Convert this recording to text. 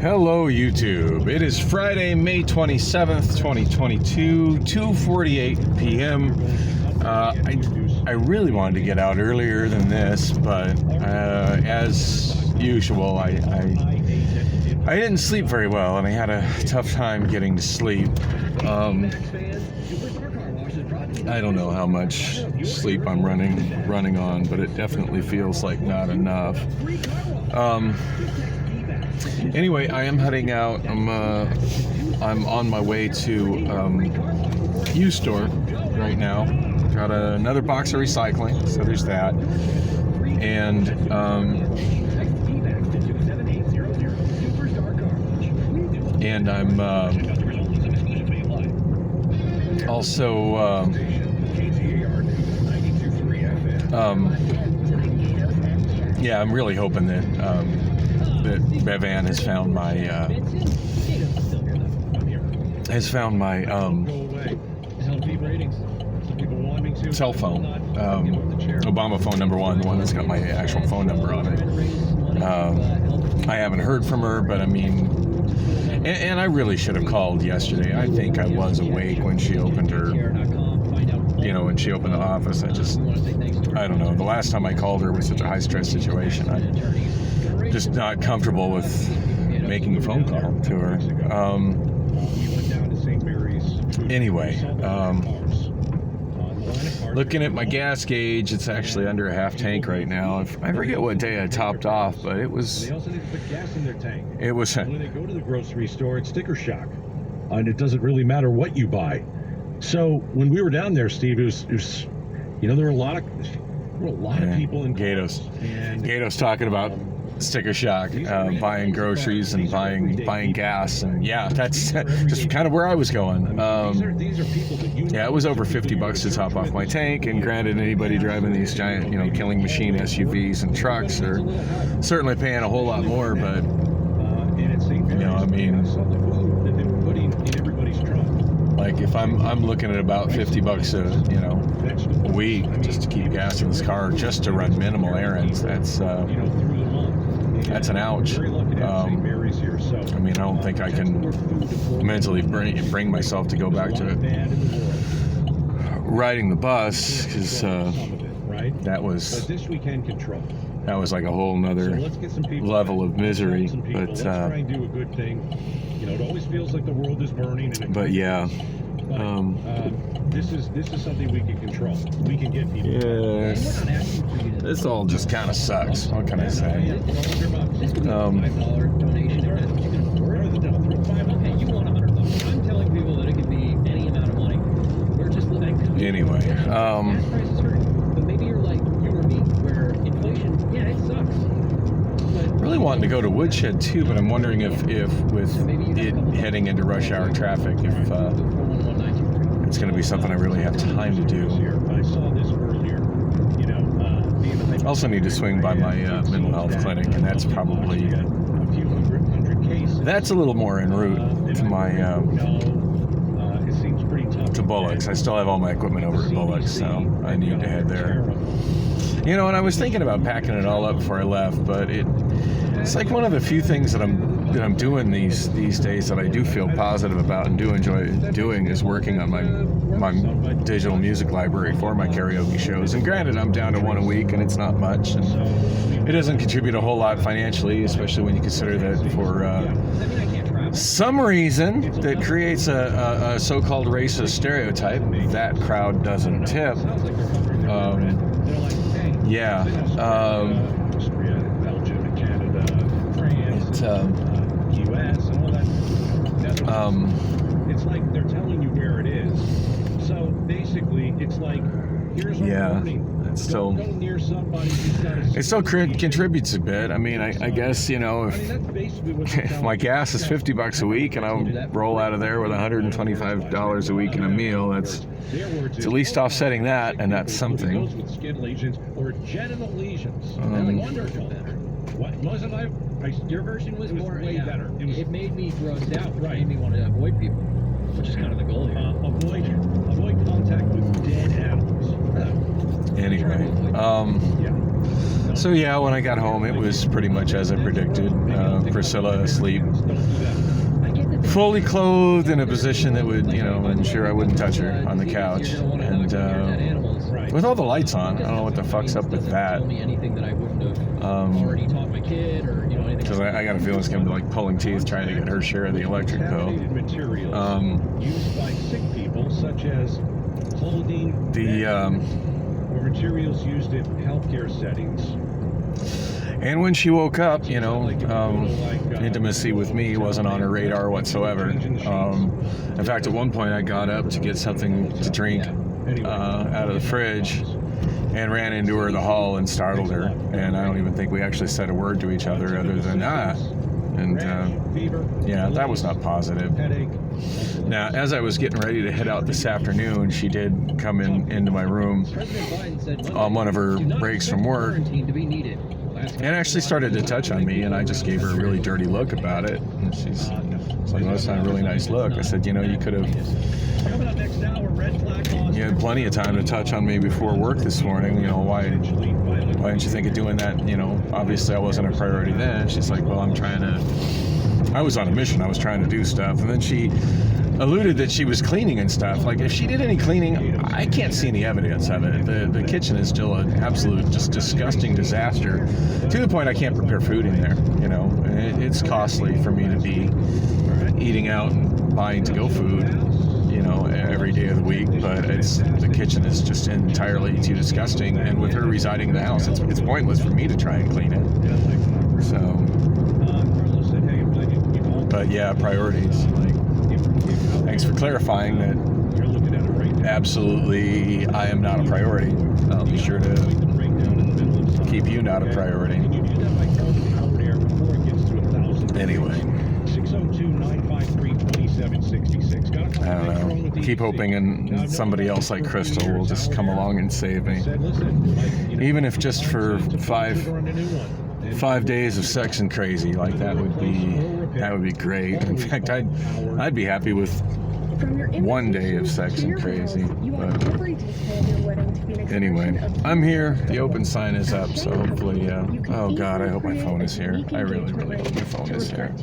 Hello, YouTube. It is Friday, May 27th, 2022, 2:48 p.m. I really wanted to get out earlier than this, but as usual, I didn't sleep very well, and I had a tough time getting to sleep. I don't know how much sleep I'm running on, but it definitely feels like not enough. Anyway, I am heading out. I'm on my way to U-Store right now. Got another box of recycling, so there's that. And I'm also yeah, I'm really hoping that Bevan has found my cell phone, Obama phone number one, the one that's got my actual phone number on it. I haven't heard from her, but I mean, and I really should have called yesterday. I think I was awake when she opened when she opened the office. I don't know. The last time I called her was such a high stress situation. I'm just not comfortable with making a phone call to her. Anyway, looking at my gas gauge, it's actually under a half tank right now. I forget what day I topped off, but it was. They also need to put gas in their tank. It was. When they go to the grocery store, it's sticker shock, and it doesn't really matter what you buy. So when we were down there, Steve, it was there were a lot of people in Gato's talking about sticker shock, buying groceries and buying gas, and yeah, that's just kind of where I was going. Yeah, it was over $50 to top off my tank, and granted, anybody driving these giant, killing machine SUVs and trucks are certainly paying a whole lot more, but like if I'm looking at about $50 a week just to keep gas in this car, just to run minimal errands, that's an ouch. I don't think I can mentally bring myself to go back to riding the bus, because that was like a whole nother level of misery. But it always feels like the world is burning. But yeah. This is something we can control. We can get people. Yes. This all just kind of sucks. What can I say? Anyway. Really wanting to go to Woodshed too, but I'm wondering if with it heading into rush hour traffic, if it's going to be something I really have time to do. I also need to swing by my mental health clinic, and that's probably a little more en route to my to Bullock's. I still have all my equipment over at Bullock's, so I need to head there. And I was thinking about packing it all up before I left, but it's like one of the few things that I'm doing these days that I do feel positive about and do enjoy doing is working on my digital music library for my karaoke shows. And granted, I'm down to one a week, and it's not much, and it doesn't contribute a whole lot financially, especially when you consider that for some reason that creates a so-called racist stereotype. That crowd doesn't tip. It's like they're telling you where it is. So basically, it's like, here's what it still contributes a bit. I mean, I guess if my gas is $50 a week and I roll out of there with $125 a week in a meal, it's at least offsetting that, and that's something. Your version was more way better. It made me grossed out. Right. It made me want to avoid people, which is kind of the goal here. Avoid contact with dead animals. Anyway, so yeah, when I got home, it was pretty much as I predicted. Priscilla asleep, fully clothed in a position that would, ensure I wouldn't touch her on the couch. And with all the lights on, I don't know what the fuck's up with that. Because I got a feeling it's going to be like pulling teeth trying to get her share of the electric bill. Used by sick people, such as clothing, or materials used in healthcare settings. And when she woke up, intimacy with me wasn't on her radar whatsoever. In fact, at one point I got up to get something to drink out of the fridge and ran into her in the hall and startled her. And I don't even think we actually said a word to each other other than, And yeah, that was not positive. Now, as I was getting ready to head out this afternoon, she did come into my room on one of her breaks from work and actually started to touch on me, and I just gave her a really dirty look about it. And she's like, well, that's not a really nice look. I said, you could have... You had plenty of time to touch on me before work this morning. Why didn't you think of doing that? Obviously I wasn't a priority then. She's like, well, I was on a mission. I was trying to do stuff. And then she alluded that she was cleaning and stuff. Like, if she did any cleaning, I can't see any evidence of it. The kitchen is still an absolute just disgusting disaster, to the point I can't prepare food in there. It's costly for me to be eating out and buying to-go food, every day of the week, but the kitchen is just entirely too disgusting, and with her residing in the house, it's pointless for me to try and clean it. So, but yeah, priorities. Thanks for clarifying that. Absolutely, I am not a priority. I'll be sure to keep you not a priority. Anyway. I don't know. Keep hoping and somebody else like Crystal will just come along and save me. Even if just for 5 days of sex and crazy, like that would be great. In fact, I'd be happy with 1 day of sex and crazy. But anyway, I'm here. The open sign is up, so hopefully, oh God, I hope my phone is here. I really, really hope my phone is here.